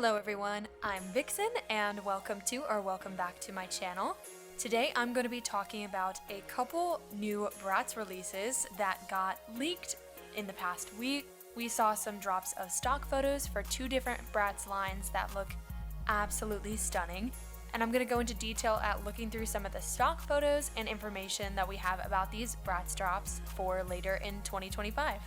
Hello everyone, I'm Vixen and welcome back to my channel. Today I'm going to be talking about a couple new Bratz releases that got leaked in the past week. We saw some drops of stock photos for two different Bratz lines that look absolutely stunning. And I'm going to go into detail at looking through some of the stock photos and information that we have about these Bratz drops for later in 2025.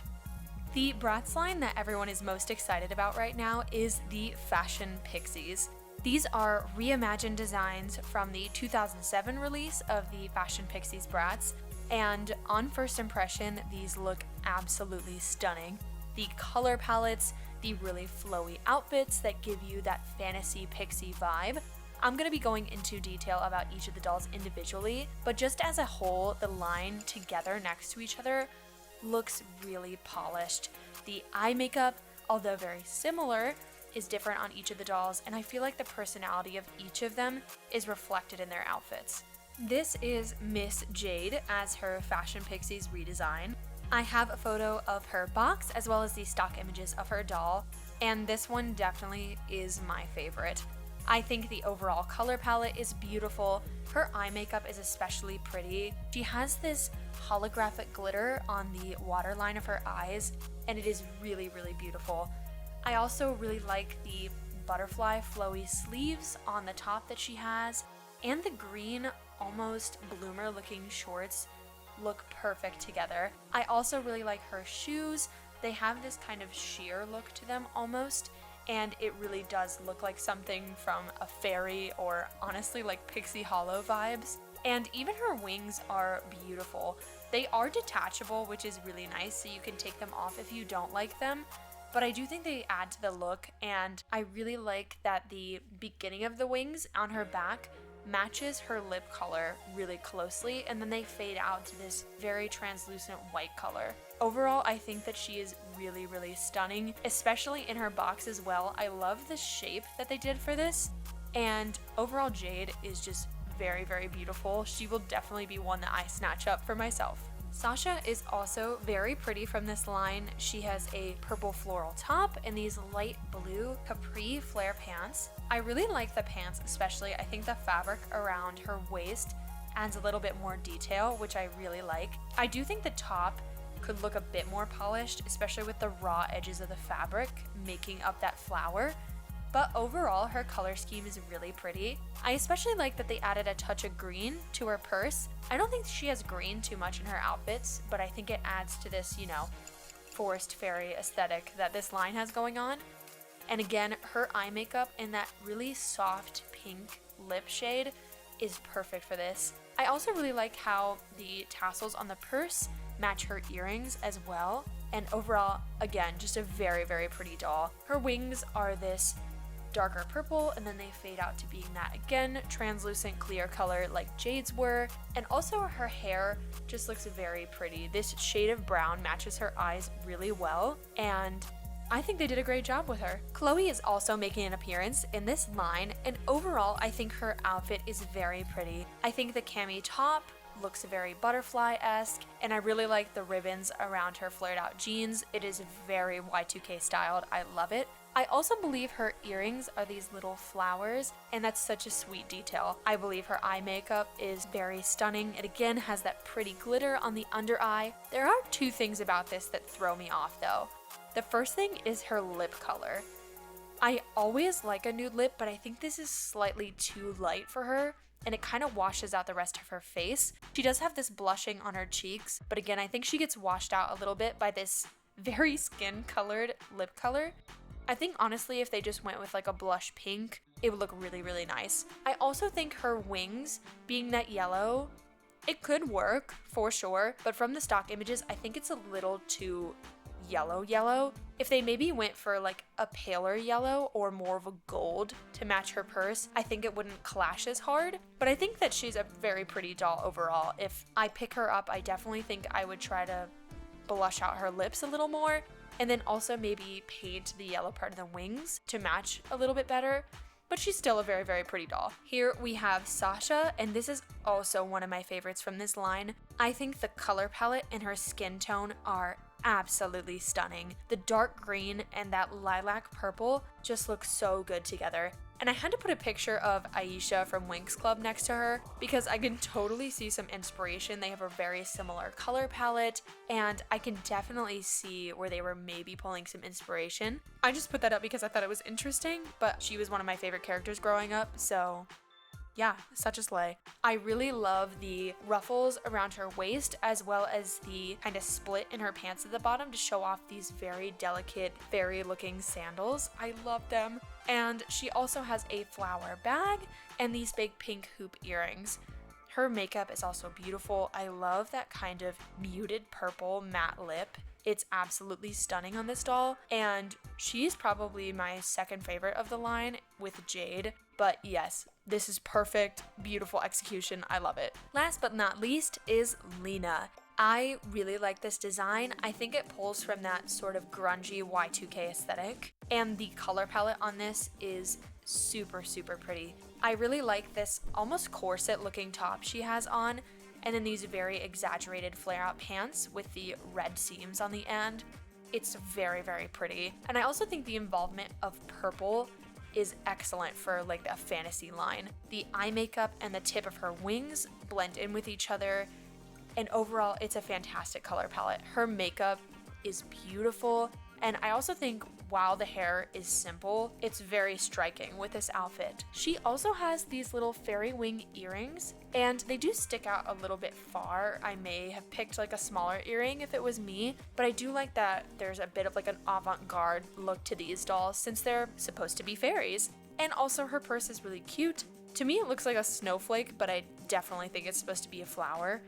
The Bratz line that everyone is most excited about right now is the fashion Pixiez. These are reimagined designs from the 2007 release of the fashion Pixiez Bratz, and on first impression, these look absolutely stunning. The color palettes, the really flowy outfits that give you that fantasy pixie vibe. I'm going to be going into detail about each of the dolls individually, but just as a whole, the line together next to each other looks really polished. The eye makeup, although very similar, is different on each of the dolls, and I feel like the personality of each of them is reflected in their outfits. This is Miss Jade as her fashion Pixiez redesign. I have a photo of her box as well as the stock images of her doll, and this one definitely is my favorite. I think the overall color palette is beautiful. Her eye makeup is especially pretty. She has this holographic glitter on the waterline of her eyes, and it is really, really beautiful. I also really like the butterfly flowy sleeves on the top that she has, and the green, almost bloomer looking shorts look perfect together. I also really like her shoes. They have this kind of sheer look to them almost, and it really does look like something from a fairy or honestly like Pixie Hollow vibes. And even her wings are beautiful. They are detachable, which is really nice, so you can take them off if you don't like them. But I do think they add to the look, and I really like that the beginning of the wings on her back matches her lip color really closely, and then they fade out to this very translucent white color. Overall, I think that she is really, really stunning, especially in her box as well. I love the shape that they did for this, and overall Jade is just very, very beautiful. She will definitely be one that I snatch up for myself. Sasha is also very pretty from this line. She has a purple floral top and these light blue capri flare pants. I really like the pants especially. I think the fabric around her waist adds a little bit more detail, which I really like. I do think the top could look a bit more polished, especially with the raw edges of the fabric making up that flower. But overall, her color scheme is really pretty. I especially like that they added a touch of green to her purse. I don't think she has green too much in her outfits, but I think it adds to this, forest fairy aesthetic that this line has going on. And again, her eye makeup in that really soft pink lip shade is perfect for this. I also really like how the tassels on the purse match her earrings as well. And overall, again, just a very, very pretty doll. Her wings are this darker purple, and then they fade out to being that again translucent clear color like Jade's were. And also her hair just looks very pretty. This shade of brown matches her eyes really well, and I think they did a great job with her. Chloe is also making an appearance in this line, and overall I think her outfit is very pretty. I think the cami top looks very butterfly-esque, and I really like the ribbons around her flared out jeans. It is very Y2K styled. I love it. I also believe her earrings are these little flowers, and that's such a sweet detail. I believe her eye makeup is very stunning. It again has that pretty glitter on the under eye. There are two things about this that throw me off though. The first thing is her lip color. I always like a nude lip, but I think this is slightly too light for her, and it kind of washes out the rest of her face. She does have this blushing on her cheeks, but again, I think she gets washed out a little bit by this very skin-colored lip color. I think honestly, if they just went with like a blush pink, it would look really, really nice. I also think her wings, being that yellow, it could work for sure, but from the stock images, I think it's a little too yellow. If they maybe went for like a paler yellow or more of a gold to match her purse, I think it wouldn't clash as hard. But I think that she's a very pretty doll overall. If I pick her up, I definitely think I would try to blush out her lips a little more, and then also maybe paint the yellow part of the wings to match a little bit better. But she's still a very, very pretty doll. Here we have Sasha, and this is also one of my favorites from this line. I think the color palette and her skin tone are absolutely stunning. The dark green and that lilac purple just look so good together. And I had to put a picture of Aisha from Winx Club next to her because I can totally see some inspiration. They have a very similar color palette, and I can definitely see where they were maybe pulling some inspiration. I just put that up because I thought it was interesting, but she was one of my favorite characters growing up, so yeah, such a slay. I really love the ruffles around her waist as well as the kind of split in her pants at the bottom to show off these very delicate, fairy looking sandals. I love them. And she also has a flower bag and these big pink hoop earrings. Her makeup is also beautiful. I love that kind of muted purple matte lip. It's absolutely stunning on this doll, and she's probably my second favorite of the line with Jade. But yes, this is perfect, beautiful execution. I love it. Last but not least is Lena. I really like this design. I think it pulls from that sort of grungy Y2K aesthetic, and the color palette on this is super, super pretty. I really like this almost corset looking top she has on, and then these very exaggerated flare-out pants with the red seams on the end. It's very, very pretty. And I also think the involvement of purple is excellent for like a fantasy line. The eye makeup and the tip of her wings blend in with each other, and overall it's a fantastic color palette. Her makeup is beautiful, and I also think while the hair is simple, it's very striking with this outfit. She also has these little fairy wing earrings, and they do stick out a little bit far. I may have picked like a smaller earring if it was me, but I do like that there's a bit of like an avant-garde look to these dolls since they're supposed to be fairies. And also her purse is really cute. To me it looks like a snowflake, but I definitely think it's supposed to be a flower.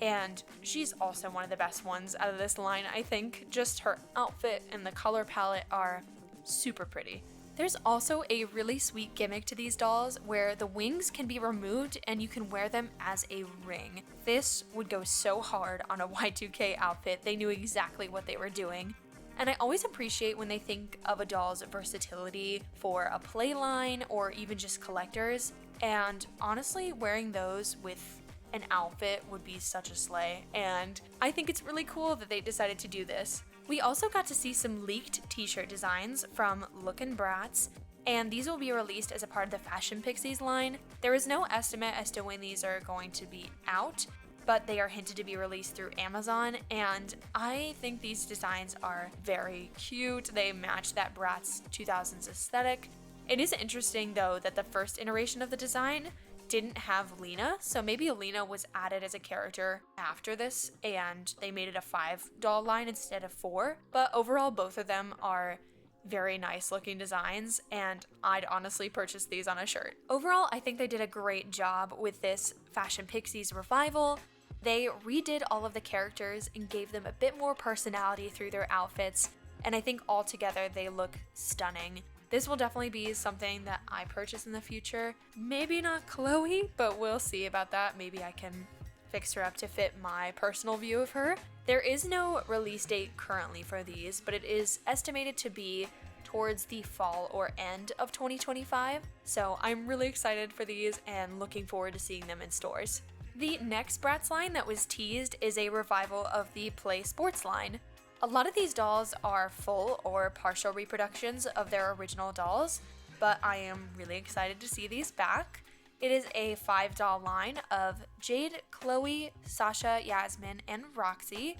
And she's also one of the best ones out of this line, I think. Just her outfit and the color palette are super pretty. There's also a really sweet gimmick to these dolls where the wings can be removed and you can wear them as a ring. This would go so hard on a Y2K outfit. They knew exactly what they were doing. And I always appreciate when they think of a doll's versatility for a play line or even just collectors. And honestly, wearing those with an outfit would be such a slay, and I think it's really cool that they decided to do this. We also got to see some leaked t-shirt designs from Lookin' Bratz, and these will be released as a part of the Fashion Pixiez line. There is no estimate as to when these are going to be out, but they are hinted to be released through Amazon, and I think these designs are very cute. They match that Bratz 2000s aesthetic. It is interesting though that the first iteration of the design didn't have Lena, so maybe Lena was added as a character after this and they made it a 5 doll line instead of 4, but overall both of them are very nice looking designs, and I'd honestly purchase these on a shirt. Overall, I think they did a great job with this Fashion Pixiez revival. They redid all of the characters and gave them a bit more personality through their outfits, and I think altogether they look stunning. This will definitely be something that I purchase in the future. Maybe not Chloe, but we'll see about that. Maybe I can fix her up to fit my personal view of her. There is no release date currently for these, but it is estimated to be towards the fall or end of 2025. So I'm really excited for these and looking forward to seeing them in stores. The next Bratz line that was teased is a revival of the Play Sportz line. A lot of these dolls are full or partial reproductions of their original dolls, but I am really excited to see these back. It is a 5 doll line of Jade, Chloe, Sasha, Yasmin, and Roxy,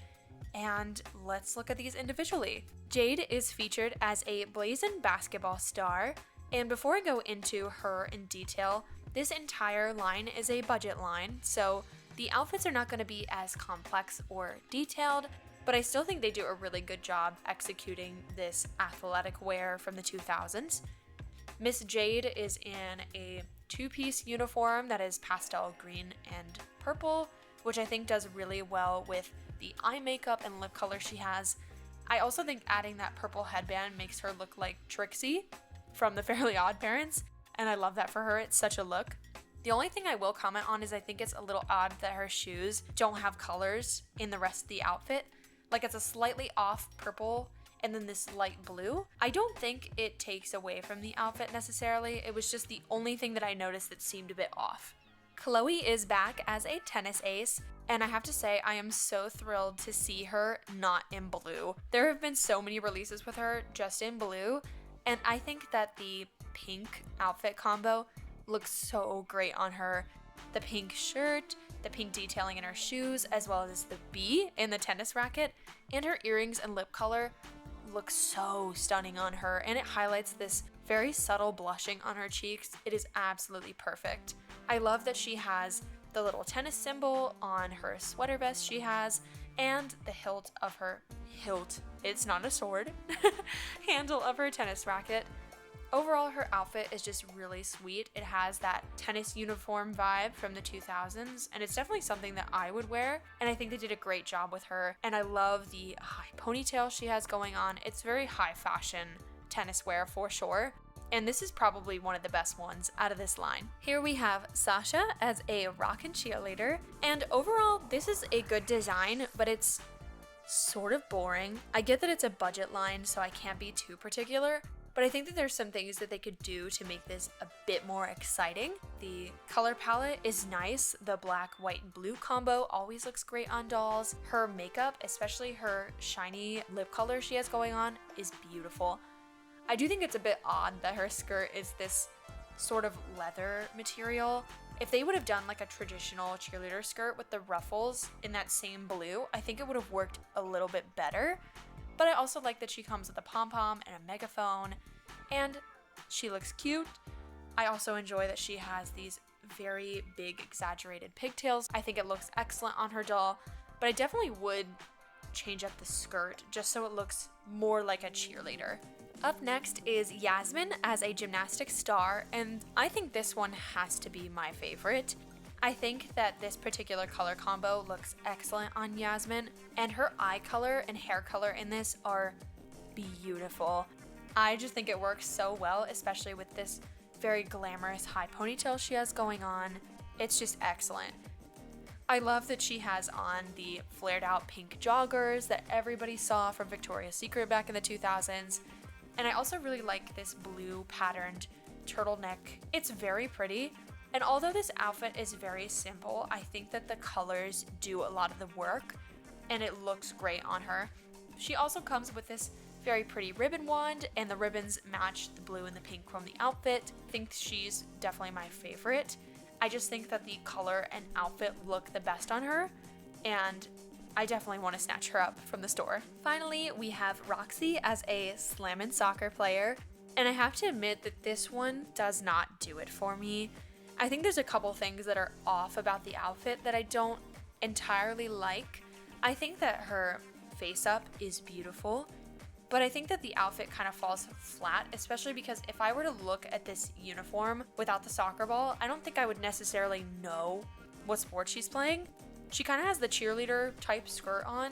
and let's look at these individually. Jade is featured as a blazing basketball star, and before I go into her in detail, this entire line is a budget line, so the outfits are not going to be as complex or detailed, but I still think they do a really good job executing this athletic wear from the 2000s. Miss Jade is in a 2-piece uniform that is pastel green and purple, which I think does really well with the eye makeup and lip color she has. I also think adding that purple headband makes her look like Trixie from the Fairly Odd Parents, and I love that for her. It's such a look. The only thing I will comment on is I think it's a little odd that her shoes don't have colors in the rest of the outfit. Like it's a slightly off purple and then this light blue. I don't think it takes away from the outfit necessarily. It was just the only thing that I noticed that seemed a bit off. Chloe is back as a tennis ace, and I have to say I am so thrilled to see her not in blue. There have been so many releases with her just in blue, and I think that the pink outfit combo looks so great on her. The pink shirt, the pink detailing in her shoes, as well as the B in the tennis racket, and her earrings and lip color look so stunning on her, and it highlights this very subtle blushing on her cheeks. It is absolutely perfect. I love that she has the little tennis symbol on her sweater vest she has, and the hilt, it's not a sword, handle of her tennis racket. Overall, her outfit is just really sweet. It has that tennis uniform vibe from the 2000s, and it's definitely something that I would wear, and I think they did a great job with her. And I love the high ponytail she has going on. It's very high fashion tennis wear for sure, and this is probably one of the best ones out of this line. Here we have Sasha as a rockin' cheerleader, and overall, this is a good design, but it's sort of boring. I get that it's a budget line, so I can't be too particular, but I think that there's some things that they could do to make this a bit more exciting. The color palette is nice. The black, white, and blue combo always looks great on dolls. Her makeup, especially her shiny lip color she has going on, is beautiful. I do think it's a bit odd that her skirt is this sort of leather material. If they would have done like a traditional cheerleader skirt with the ruffles in that same blue, I think it would have worked a little bit better. But I also like that she comes with a pom-pom and a megaphone, and she looks cute. I also enjoy that she has these very big exaggerated pigtails. I think it looks excellent on her doll, but I definitely would change up the skirt just so it looks more like a cheerleader. Up next is Yasmin as a gymnastics star, and I think this one has to be my favorite. I think that this particular color combo looks excellent on Yasmin, and her eye color and hair color in this are beautiful. I just think it works so well, especially with this very glamorous high ponytail she has going on. It's just excellent. I love that she has on the flared out pink joggers that everybody saw from Victoria's Secret back in the 2000s. And I also really like this blue patterned turtleneck. It's very pretty. And although this outfit is very simple, I think that the colors do a lot of the work, and it looks great on her. She also comes with this very pretty ribbon wand, and the ribbons match the blue and the pink from the outfit. I think she's definitely my favorite. I just think that the color and outfit look the best on her, and I definitely want to snatch her up from the store. Finally, we have Roxy as a slammin' soccer player, and I have to admit that this one does not do it for me. I think there's a couple things that are off about the outfit that I don't entirely like. I think that her face up is beautiful, but I think that the outfit kind of falls flat, especially because if I were to look at this uniform without the soccer ball, I don't think I would necessarily know what sport she's playing. She kind of has the cheerleader type skirt on,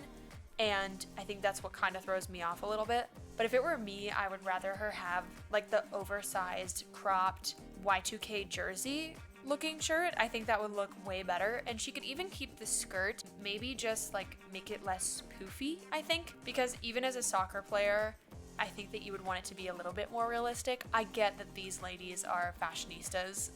and I think that's what kind of throws me off a little bit. But if it were me, I would rather her have like the oversized cropped Y2K jersey looking shirt. I think that would look way better, and she could even keep the skirt, maybe just like make it less poofy, I think, because even as a soccer player, I think that you would want it to be a little bit more realistic. I get that these ladies are fashionistas,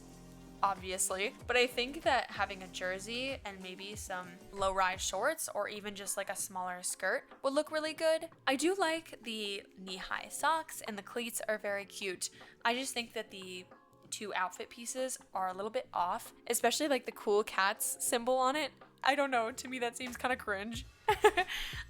obviously, but I think that having a jersey and maybe some low-rise shorts or even just like a smaller skirt would look really good. I do like the knee-high socks, and the cleats are very cute. I just think that the two outfit pieces are a little bit off, especially like the cool cats symbol on it. I don't know, to me that seems kind of cringe.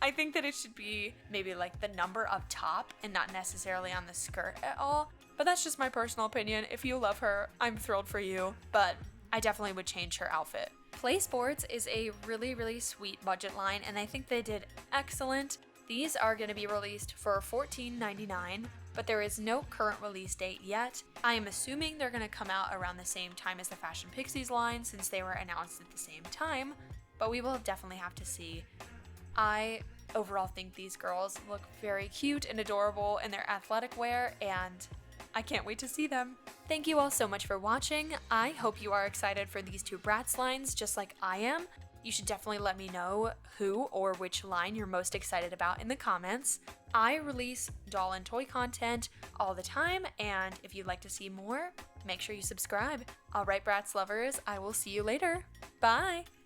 I think that it should be maybe like the number up top and not necessarily on the skirt at all. But that's just my personal opinion. If you love her, I'm thrilled for you, but I definitely would change her outfit. Play Sportz is a really, really sweet budget line, and I think they did excellent. These are going to be released for $14.99, but there is no current release date yet. I am assuming they're going to come out around the same time as the Fashion Pixiez line, since they were announced at the same time, but we will definitely have to see. I overall think these girls look very cute and adorable in their athletic wear, and I can't wait to see them. Thank you all so much for watching. I hope you are excited for these two Bratz lines just like I am. You should definitely let me know who or which line you're most excited about in the comments. I release doll and toy content all the time, and if you'd like to see more, make sure you subscribe. Alright, Bratz lovers, I will see you later. Bye!